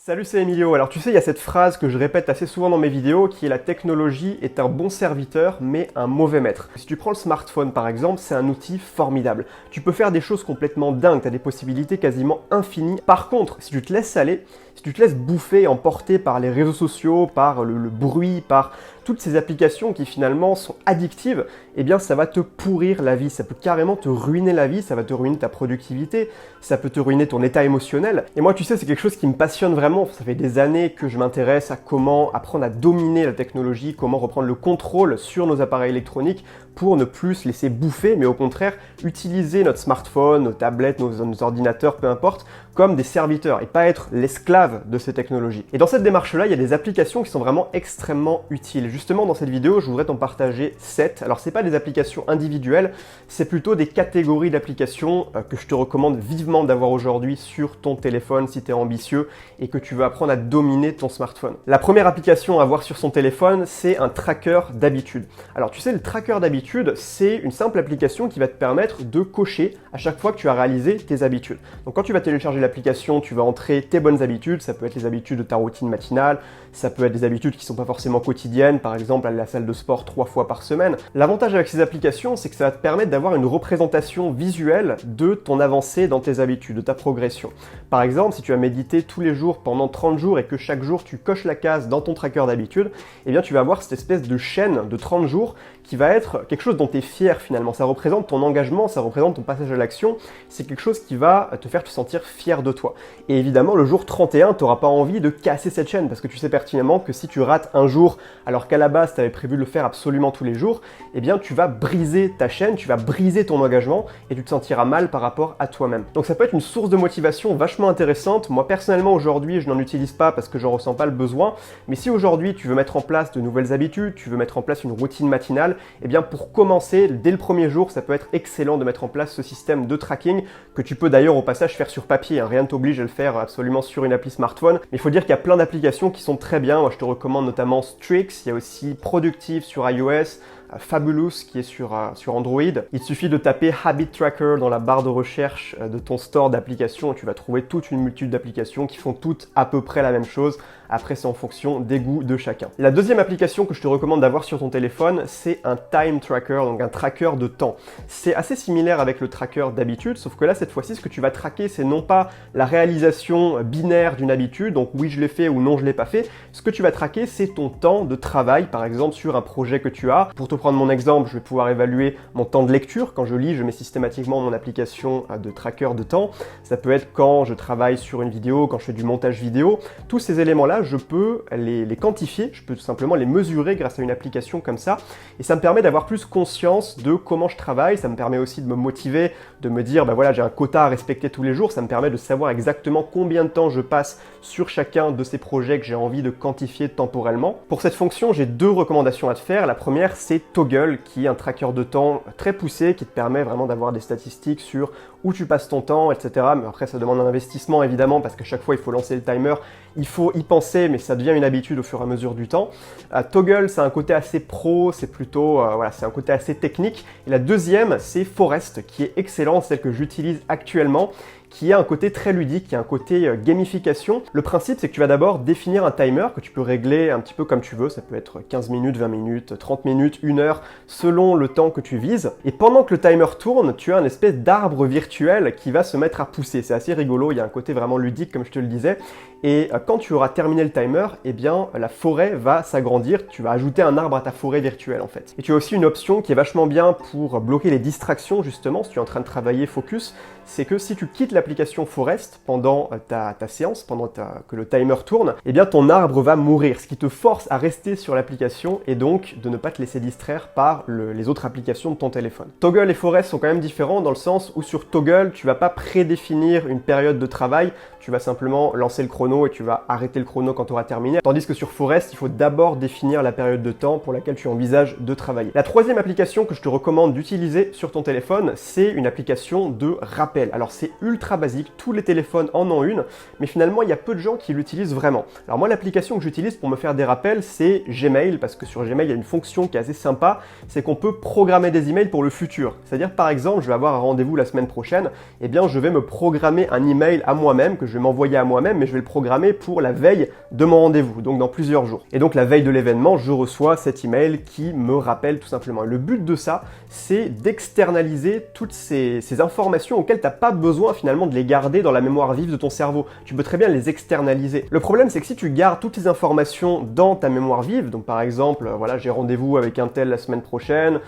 Salut, c'est Emilio. Alors tu sais, il y a cette phrase que je répète assez souvent dans mes vidéos qui est la technologie est un bon serviteur mais un mauvais maître. Si tu prends le smartphone par exemple, c'est un outil formidable. Tu peux faire des choses complètement dingues, tu as des possibilités quasiment infinies. Par contre, si tu te laisses aller, si tu te laisses bouffer et emporter par les réseaux sociaux, par le bruit, par toutes ces applications qui finalement sont addictives, eh bien ça va te pourrir la vie, ça peut carrément te ruiner la vie, ça va te ruiner ta productivité, ça peut te ruiner ton état émotionnel. Et moi tu sais, c'est quelque chose qui me passionne vraiment, ça fait des années que je m'intéresse à comment apprendre à dominer la technologie, comment reprendre le contrôle sur nos appareils électroniques pour ne plus se laisser bouffer, mais au contraire utiliser notre smartphone, nos tablettes, nos ordinateurs, peu importe, comme des serviteurs et pas être l'esclave de ces technologies. Et dans cette démarche-là, il y a des applications qui sont vraiment extrêmement utiles. Justement, dans cette vidéo, je voudrais t'en partager 7. Alors, c'est pas des applications individuelles, c'est plutôt des catégories d'applications que je te recommande vivement d'avoir aujourd'hui sur ton téléphone si tu es ambitieux et que tu veux apprendre à dominer ton smartphone. La première application à avoir sur son téléphone, c'est un tracker d'habitude. Alors, tu sais, le tracker d'habitude, c'est une simple application qui va te permettre de cocher à chaque fois que tu as réalisé tes habitudes. Donc, quand tu vas télécharger l'application, tu vas entrer tes bonnes habitudes, ça peut être les habitudes de ta routine matinale, ça peut être des habitudes qui ne sont pas forcément quotidiennes, par exemple aller à la salle de sport 3 fois par semaine. L'avantage avec ces applications, c'est que ça va te permettre d'avoir une représentation visuelle de ton avancée dans tes habitudes, de ta progression. Par exemple, si tu as médité tous les jours pendant 30 jours et que chaque jour tu coches la case dans ton tracker d'habitude, eh bien tu vas avoir cette espèce de chaîne de 30 jours qui va être quelque chose dont tu es fier finalement. Ça représente ton engagement, ça représente ton passage à l'action, c'est quelque chose qui va te faire te sentir fier de toi. Et évidemment, le jour 31, tu n'auras pas envie de casser cette chaîne parce que tu sais pertinemment que si tu rates un jour alors qu'à la base tu avais prévu de le faire absolument tous les jours, eh bien tu vas briser ta chaîne, tu vas briser ton engagement et tu te sentiras mal par rapport à toi-même. Donc ça peut être une source de motivation vachement intéressante. Moi personnellement aujourd'hui, je n'en utilise pas parce que j'en ressens pas le besoin, mais si aujourd'hui tu veux mettre en place de nouvelles habitudes, tu veux mettre en place une routine matinale, eh bien pour commencer, dès le premier jour, ça peut être excellent de mettre en place ce système de tracking que tu peux d'ailleurs au passage faire sur papier, hein. Rien ne t'oblige à le faire absolument sur une appli smartphone, mais il faut dire qu'il y a plein d'applications qui sont très bien. Moi je te recommande notamment Strix, il y a aussi Productive sur iOS, Fabulous qui est sur Android. Il suffit de taper Habit Tracker dans la barre de recherche de ton store d'applications et tu vas trouver toute une multitude d'applications qui font toutes à peu près la même chose. Après, c'est en fonction des goûts de chacun. La deuxième application que je te recommande d'avoir sur ton téléphone, c'est un time tracker, donc un tracker de temps. C'est assez similaire avec le tracker d'habitude, sauf que là, cette fois-ci, ce que tu vas traquer, c'est non pas la réalisation binaire d'une habitude, donc oui, je l'ai fait ou non, je l'ai pas fait. Ce que tu vas traquer, c'est ton temps de travail, par exemple, sur un projet que tu as. Pour te prendre mon exemple, je vais pouvoir évaluer mon temps de lecture. Quand je lis, je mets systématiquement mon application de tracker de temps. Ça peut être quand je travaille sur une vidéo, quand je fais du montage vidéo. Tous ces éléments-là, je peux les quantifier, je peux tout simplement les mesurer grâce à une application comme ça. Et ça me permet d'avoir plus conscience de comment je travaille. Ça me permet aussi de me motiver, de me dire, bah voilà, j'ai un quota à respecter tous les jours. Ça me permet de savoir exactement combien de temps je passe sur chacun de ces projets que j'ai envie de quantifier temporellement. Pour cette fonction, j'ai deux recommandations à te faire. La première, c'est Toggl, qui est un tracker de temps très poussé, qui te permet vraiment d'avoir des statistiques sur où tu passes ton temps, etc. Mais après, ça demande un investissement, évidemment, parce qu'à chaque fois, il faut lancer le timer, il faut y penser, mais ça devient une habitude au fur et à mesure du temps. Toggl, c'est un côté assez pro, c'est plutôt, voilà, c'est un côté assez technique. Et la deuxième, c'est Forest, qui est excellente, celle que j'utilise actuellement, qui a un côté très ludique, qui a un côté gamification. Le principe, c'est que tu vas d'abord définir un timer que tu peux régler un petit peu comme tu veux. Ça peut être 15 minutes, 20 minutes, 30 minutes, 1 heure, selon le temps que tu vises. Et pendant que le timer tourne, tu as une espèce d'arbre virtuel qui va se mettre à pousser. C'est assez rigolo, il y a un côté vraiment ludique, comme je te le disais. Et quand tu auras terminé le timer, eh bien, la forêt va s'agrandir. Tu vas ajouter un arbre à ta forêt virtuelle, en fait. Et tu as aussi une option qui est vachement bien pour bloquer les distractions, justement, si tu es en train de travailler focus. C'est que si tu quittes l'application Forest pendant ta séance, pendant que le timer tourne, eh bien ton arbre va mourir, ce qui te force à rester sur l'application et donc de ne pas te laisser distraire par les autres applications de ton téléphone. Toggl et Forest sont quand même différents dans le sens où sur Toggl, tu vas pas prédéfinir une période de travail, tu vas simplement lancer le chrono et tu vas arrêter le chrono quand tu auras terminé. Tandis que sur Forest, il faut d'abord définir la période de temps pour laquelle tu envisages de travailler. La troisième application que je te recommande d'utiliser sur ton téléphone, c'est une application de rappel. Alors c'est ultra ultra basique, tous les téléphones en ont une, mais finalement il y a peu de gens qui l'utilisent vraiment. Alors moi l'application que j'utilise pour me faire des rappels c'est Gmail, parce que sur Gmail il y a une fonction qui est assez sympa, c'est qu'on peut programmer des emails pour le futur. C'est-à-dire par exemple je vais avoir un rendez-vous la semaine prochaine, eh bien je vais me programmer un email à moi-même, que je vais m'envoyer à moi-même, mais je vais le programmer pour la veille de mon rendez-vous, donc dans plusieurs jours. Et donc la veille de l'événement, je reçois cet email qui me rappelle tout simplement. Et le but de ça, c'est d'externaliser toutes ces informations auxquelles tu n'as pas besoin finalement de les garder dans la mémoire vive de ton cerveau. Tu peux très bien les externaliser. Le problème, c'est que si tu gardes toutes ces informations dans ta mémoire vive, donc par exemple, voilà, j'ai rendez-vous avec un tel la semaine prochaine,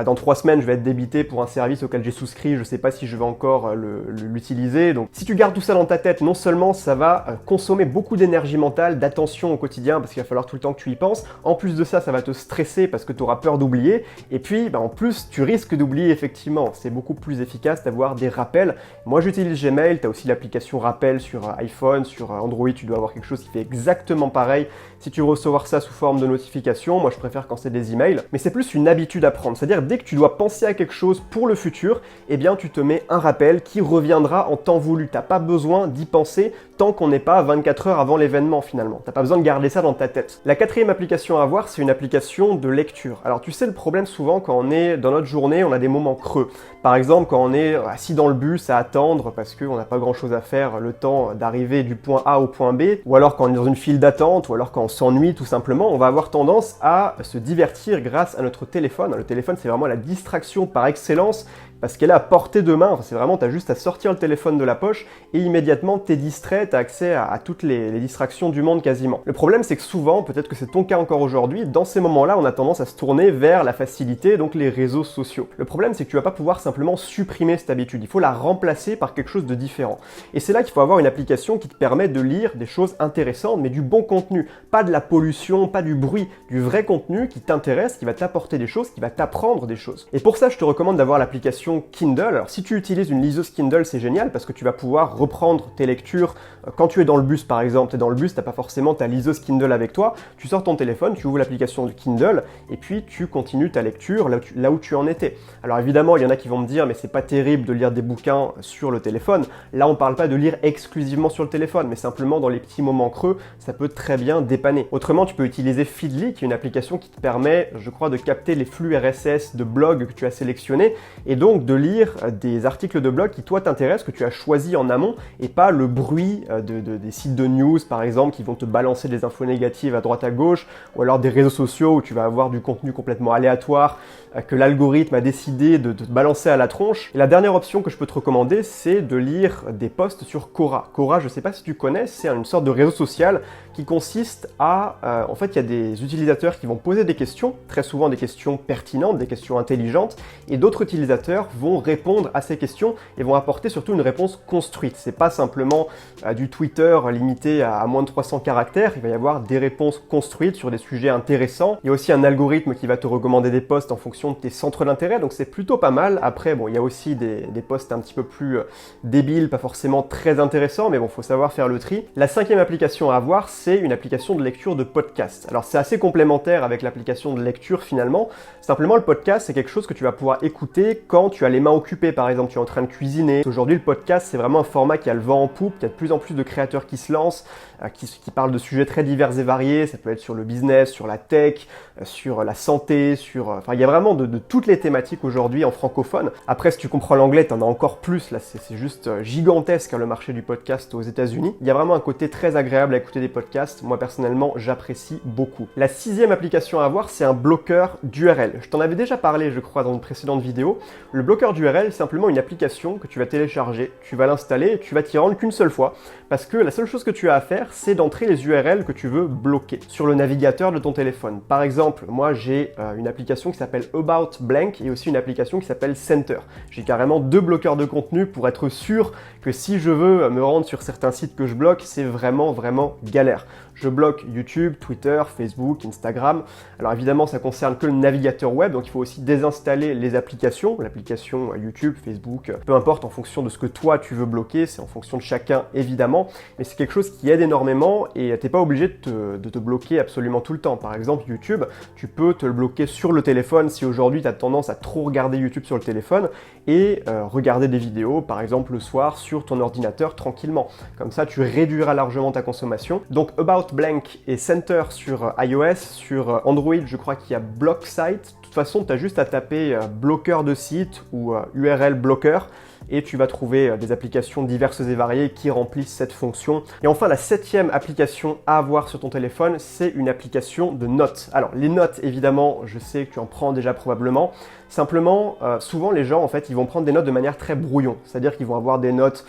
dans 3 semaines, je vais être débité pour un service auquel j'ai souscrit, je ne sais pas si je vais encore l'utiliser. Donc si tu gardes tout ça dans ta tête, non seulement ça va consommer beaucoup d'énergie mentale, d'attention au quotidien, parce qu'il va falloir tout le temps que tu y penses, en plus de ça, ça va te stresser parce que tu auras peur d'oublier, et puis en plus, tu risques d'oublier effectivement. C'est beaucoup plus efficace d'avoir des rappels. Moi, j'utilise Gmail, tu as aussi l'application Rappel sur iPhone, sur Android, tu dois avoir quelque chose qui fait exactement pareil. Si tu veux recevoir ça sous forme de notification, moi je préfère quand c'est des emails, mais c'est plus une habitude à prendre. C'est-à-dire dès que tu dois penser à quelque chose pour le futur, eh bien tu te mets un rappel qui reviendra en temps voulu. T'as pas besoin d'y penser tant qu'on n'est pas 24 heures avant l'événement finalement. T'as pas besoin de garder ça dans ta tête. La quatrième application à avoir, c'est une application de lecture. Alors tu sais, le problème souvent quand on est dans notre journée, on a des moments creux. Par exemple, quand on est assis dans le bus à attendre parce qu'on n'a pas grand chose à faire, le temps d'arriver du point A au point B, ou alors quand on est dans une file d'attente, ou alors quand on s'ennuie tout simplement, on va avoir tendance à se divertir grâce à notre téléphone. Le téléphone, c'est vraiment la distraction par excellence, parce qu'elle est à portée de main. Enfin, c'est vraiment, t'as juste à sortir le téléphone de la poche et immédiatement t'es distrait, t'as accès à toutes les distractions du monde quasiment. Le problème, c'est que souvent, peut-être que c'est ton cas encore aujourd'hui, dans ces moments-là, on a tendance à se tourner vers la facilité, donc les réseaux sociaux. Le problème, c'est que tu vas pas pouvoir simplement supprimer cette habitude. Il faut la remplacer par quelque chose de différent. Et c'est là qu'il faut avoir une application qui te permet de lire des choses intéressantes, mais du bon contenu. Pas de la pollution, pas du bruit, du vrai contenu qui t'intéresse, qui va t'apporter des choses, qui va t'apprendre des choses. Et pour ça, je te recommande d'avoir l'application Kindle. Alors si tu utilises une liseuse Kindle, c'est génial parce que tu vas pouvoir reprendre tes lectures quand tu es dans le bus par exemple. Tu es dans le bus, tu n'as pas forcément ta liseuse Kindle avec toi, tu sors ton téléphone, tu ouvres l'application de Kindle et puis tu continues ta lecture là où tu en étais. Alors évidemment, il y en a qui vont me dire mais c'est pas terrible de lire des bouquins sur le téléphone. Là, on parle pas de lire exclusivement sur le téléphone, mais simplement dans les petits moments creux, ça peut très bien dépanner. Autrement, tu peux utiliser Feedly, qui est une application qui te permet, je crois, de capter les flux RSS de blogs que tu as sélectionnés et donc de lire des articles de blog qui toi t'intéressent, que tu as choisi en amont et pas le bruit des sites de news par exemple qui vont te balancer des infos négatives à droite à gauche, ou alors des réseaux sociaux où tu vas avoir du contenu complètement aléatoire que l'algorithme a décidé de te balancer à la tronche. Et la dernière option que je peux te recommander, c'est de lire des posts sur Quora. Quora, je ne sais pas si tu connais, c'est une sorte de réseau social qui consiste à... en fait, il y a des utilisateurs qui vont poser des questions, très souvent des questions pertinentes, des questions intelligentes, et d'autres utilisateurs vont répondre à ces questions et vont apporter surtout une réponse construite. C'est pas simplement du Twitter limité à moins de 300 caractères, il va y avoir des réponses construites sur des sujets intéressants. Il y a aussi un algorithme qui va te recommander des posts en fonction de tes centres d'intérêt, donc c'est plutôt pas mal. Après, bon, il y a aussi des posts un petit peu plus débiles, pas forcément très intéressants, mais bon, faut savoir faire le tri. La cinquième application à avoir, c'est une application de lecture de podcast. Alors c'est assez complémentaire avec l'application de lecture finalement. Simplement, le podcast, c'est quelque chose que tu vas pouvoir écouter quand tu as les mains occupées, par exemple, tu es en train de cuisiner. Aujourd'hui, le podcast, c'est vraiment un format qui a le vent en poupe, il y a de plus en plus de créateurs qui se lancent, qui parlent de sujets très divers et variés. Ça peut être sur le business, sur la tech, sur la santé, enfin, il y a vraiment de toutes les thématiques aujourd'hui en francophone. Après, si tu comprends l'anglais, t'en as encore plus. Là, c'est juste gigantesque le marché du podcast aux États-Unis. Il y a vraiment un côté très agréable à écouter des podcasts. Moi, personnellement, j'apprécie beaucoup. La sixième application à avoir, c'est un bloqueur d'URL. Je t'en avais déjà parlé, je crois, dans une précédente vidéo. Le bloqueur d'URL, c'est simplement une application que tu vas télécharger, tu vas l'installer et tu vas t'y rendre qu'une seule fois. Parce que la seule chose que tu as à faire, c'est d'entrer les URL que tu veux bloquer sur le navigateur de ton téléphone. Par exemple, moi, j'ai une application qui s'appelle About Blank et aussi une application qui s'appelle Center. J'ai carrément 2 bloqueurs de contenu pour être sûr que si je veux me rendre sur certains sites que je bloque, c'est vraiment galère. Je bloque YouTube, Twitter, Facebook, Instagram. Alors évidemment, ça concerne que le navigateur web, donc il faut aussi désinstaller les applications, l'application YouTube, Facebook, peu importe en fonction de ce que toi tu veux bloquer, c'est en fonction de chacun évidemment, mais c'est quelque chose qui aide énormément énormément et t'es pas obligé de te bloquer absolument tout le temps. Par exemple, YouTube, tu peux te le bloquer sur le téléphone si aujourd'hui tu as tendance à trop regarder YouTube sur le téléphone et regarder des vidéos, par exemple le soir, sur ton ordinateur tranquillement. Comme ça, tu réduiras largement ta consommation. Donc About Blank et Center sur iOS, sur Android, je crois qu'il y a Block Site. De toute façon, tu as juste à taper bloqueur de site ou URL bloqueur et tu vas trouver des applications diverses et variées qui remplissent cette fonction. Et enfin, la 7e application à avoir sur ton téléphone, c'est une application de notes. Alors, les notes, évidemment, je sais que tu en prends déjà probablement. Simplement, souvent les gens, en fait, ils vont prendre des notes de manière très brouillon. C'est-à-dire qu'ils vont avoir des notes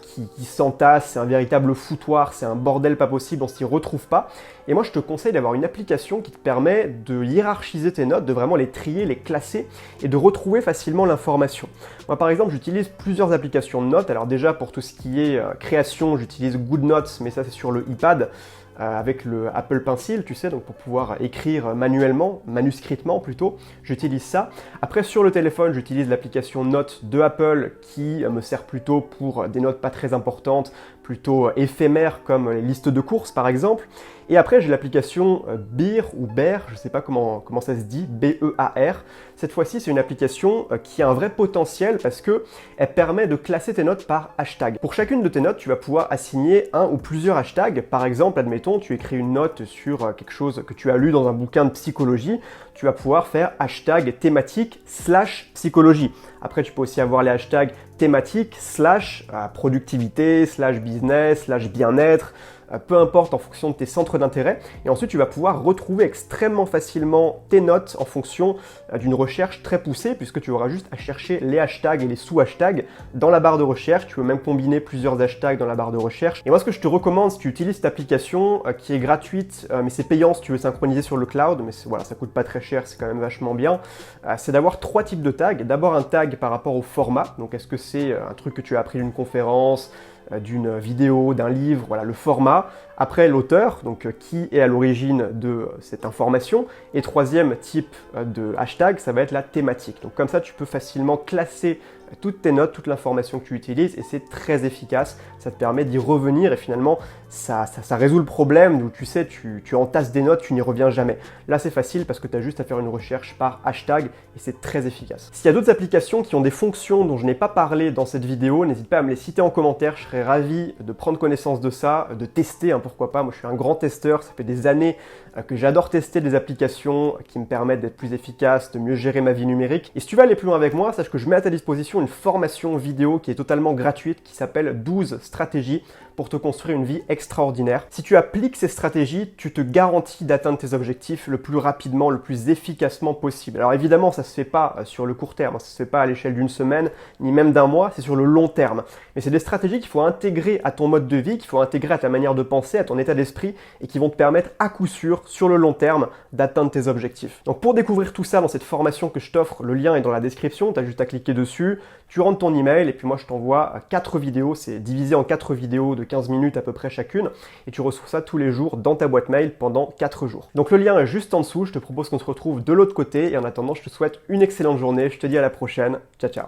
qui s'entassent, c'est un véritable foutoir, c'est un bordel pas possible, on s'y retrouve pas. Et moi, je te conseille d'avoir une application qui te permet de hiérarchiser tes notes, de vraiment les trier, les classer et de retrouver facilement l'information. Moi, par exemple, j'utilise plusieurs applications de notes. Alors déjà, pour tout ce qui est création, j'utilise GoodNotes, mais ça, c'est sur le iPad. Avec le Apple Pencil, tu sais, donc pour pouvoir écrire manuellement, manuscritement plutôt, j'utilise ça. Après, sur le téléphone, j'utilise l'application Notes de Apple qui me sert plutôt pour des notes pas très importantes, plutôt éphémères comme les listes de courses par exemple. Et après, j'ai l'application Bear ou Bear, je ne sais pas comment ça se dit, B-E-A-R. Cette fois-ci, c'est une application qui a un vrai potentiel parce qu'elle permet de classer tes notes par hashtag. Pour chacune de tes notes, tu vas pouvoir assigner un ou plusieurs hashtags. Par exemple, admettons, tu écris une note sur quelque chose que tu as lu dans un bouquin de psychologie, tu vas pouvoir faire hashtag thématique / psychologie. Après, tu peux aussi avoir les hashtags thématique / productivité / business / bien-être. Peu importe en fonction de tes centres d'intérêt. Et ensuite, tu vas pouvoir retrouver extrêmement facilement tes notes en fonction d'une recherche très poussée, puisque tu auras juste à chercher les hashtags et les sous-hashtags dans la barre de recherche. Tu peux même combiner plusieurs hashtags dans la barre de recherche. Et moi, ce que je te recommande, si tu utilises cette application qui est gratuite, mais c'est payant si tu veux synchroniser sur le cloud, mais voilà, ça coûte pas très cher, c'est quand même vachement bien, c'est d'avoir 3 types de tags. D'abord, un tag par rapport au format. Donc, est-ce que c'est un truc que tu as appris d'une conférence, d'une vidéo, d'un livre, voilà, le format. Après, l'auteur, donc qui est à l'origine de cette information. Et troisième type de hashtag, ça va être la thématique. Donc comme ça, tu peux facilement classer toutes tes notes, toute l'information que tu utilises et c'est très efficace. Ça te permet d'y revenir et finalement, ça résout le problème où tu sais, tu entasses des notes, tu n'y reviens jamais. Là, c'est facile parce que tu as juste à faire une recherche par hashtag et c'est très efficace. S'il y a d'autres applications qui ont des fonctions dont je n'ai pas parlé dans cette vidéo, n'hésite pas à me les citer en commentaire. Je serais ravi de prendre connaissance de ça, de tester, pourquoi pas. Moi, je suis un grand testeur. Ça fait des années que j'adore tester des applications qui me permettent d'être plus efficace, de mieux gérer ma vie numérique. Et si tu veux aller plus loin avec moi, sache que je mets à ta disposition une formation vidéo qui est totalement gratuite, qui s'appelle 12 stratégies pour te construire une vie extraordinaire. Si tu appliques ces stratégies, tu te garantis d'atteindre tes objectifs le plus rapidement, le plus efficacement possible. Alors évidemment, ça se fait pas sur le court terme, ça se fait pas à l'échelle d'une semaine, ni même d'un mois, c'est sur le long terme. Mais c'est des stratégies qu'il faut intégrer à ton mode de vie, qu'il faut intégrer à ta manière de penser, à ton état d'esprit, et qui vont te permettre à coup sûr, sur le long terme, d'atteindre tes objectifs. Donc pour découvrir tout ça dans cette formation que je t'offre, le lien est dans la description, tu as juste à cliquer dessus, tu rentres ton email, et puis moi je t'envoie 4 vidéos, c'est divisé en 4 vidéos de 15 minutes à peu près chacune, et tu reçois ça tous les jours dans ta boîte mail pendant 4 jours. Donc le lien est juste en dessous, je te propose qu'on se retrouve de l'autre côté, et en attendant, je te souhaite une excellente journée, je te dis à la prochaine, ciao ciao.